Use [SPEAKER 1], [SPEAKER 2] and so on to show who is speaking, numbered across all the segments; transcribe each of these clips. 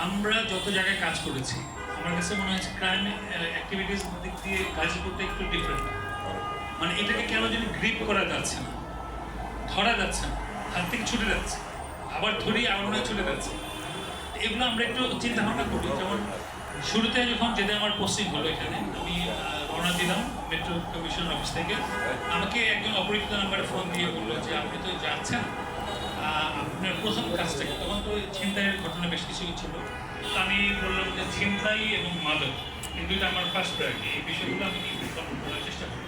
[SPEAKER 1] আমরা যত জায়গায় কাজ করেছি আমার কাছে মনে হয়েছে ক্রাইম অ্যাক্টিভিটিস দিক দিয়ে গাজীপুরটা একটু ডিফারেন্ট। মানে এটাকে কেন যেন গ্রিপ করা যাচ্ছে না, ধরা যাচ্ছে না, হাত থেকে ছুটে যাচ্ছে, আবার ধরি আবার মনে ছুটে যাচ্ছে। এগুলো আমরা একটু চিন্তা ভাবনা করি। যেমন শুরুতে যখন যেটা আমার পোস্টিং হলো এখানে, আমি রওনা দিলাম মেট্রো কমিশন অফিস থেকে। আমাকে একজন অপরিচিত নাম্বারে ফোন দিয়ে বললো যে আপনি তো যাচ্ছেন, আপনার প্রথম কাজটা কি? তখন তো ছিনতাইয়ের ঘটনা বেশ কিছু ছিল। তো আমি বললাম যে ছিনতাই এবং মাদক এই দুইটা আমার ফার্স্ট প্রায়োরিটি, এই বিষয়গুলো আমি কন্ট্রোল করার চেষ্টা করি।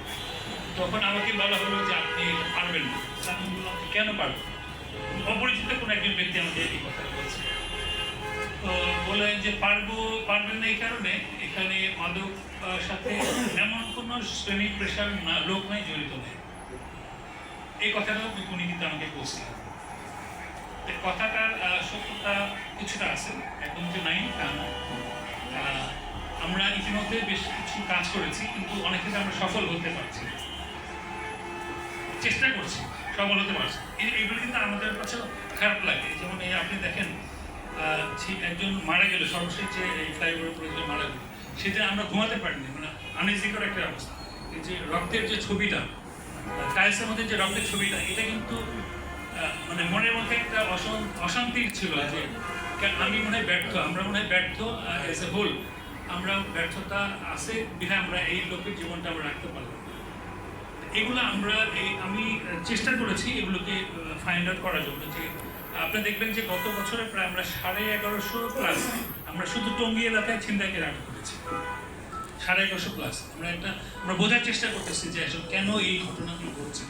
[SPEAKER 1] তখন আমাকে বলা হলো যে আপনি এটা পারবেন না। আমি বললাম কেন পারবেন? অপরিচিত কোনো একজন ব্যক্তি আমাকে এই কথা বলছে। তো বলে যে পারবেন না এই কারণে এখানে মাদক সাথে এমন কোনো শ্রেণী পেশার লোক নাই জড়িত নেই। এই কথাটাও উনি কিন্তু আমাকে বলছিলেন। কথাটার সত্যতা কিছুটা আছে, এখন যে নাই তা না। আমরা ইতিমধ্যে বেশ কিছু কাজ করেছি, কিন্তু অনেক ক্ষেত্রে আমরা সফল হতে পারছি, চেষ্টা করছি, সফল হতে পারছি। এগুলো কিন্তু আমাদের কাছে খারাপ লাগে। যেমন এই আপনি দেখেন একজন মারা গেল, সর্বশেষ যে এই ফ্লাইওভারের উপরে যে মারা গেল, সেটা আমরা ঘুমাতে পারিনি, মানে আনইজিকর একটা অবস্থা। এই যে রক্তের যে ছবিটা, টাইলসের মধ্যে যে রক্তের ছবিটা, এটা কিন্তু মানে মনের মধ্যে একটা অশান্তির ছিল যে আমি মনে হয় ব্যর্থ, আমরা মনে হয় ব্যর্থ এজ এ হোল, আমরা ব্যর্থতা আছে বিধায় আমরা এই লোকের জীবনটা আমরা রাখতে পারলাম। এগুলো আমরা আমি চেষ্টা করেছি এগুলোকে ফাইন্ড আউট করার জন্য। যে আপনি দেখবেন যে গত বছরে প্রায় আমরা 1150 প্লাস আমরা শুধু টঙ্গী এলাকায় ছিনতাইকে আটক করেছি। 1150 প্লাস আমরা বোঝার চেষ্টা করতেছি যে আসলে কেন এই ঘটনাগুলো ঘটছে।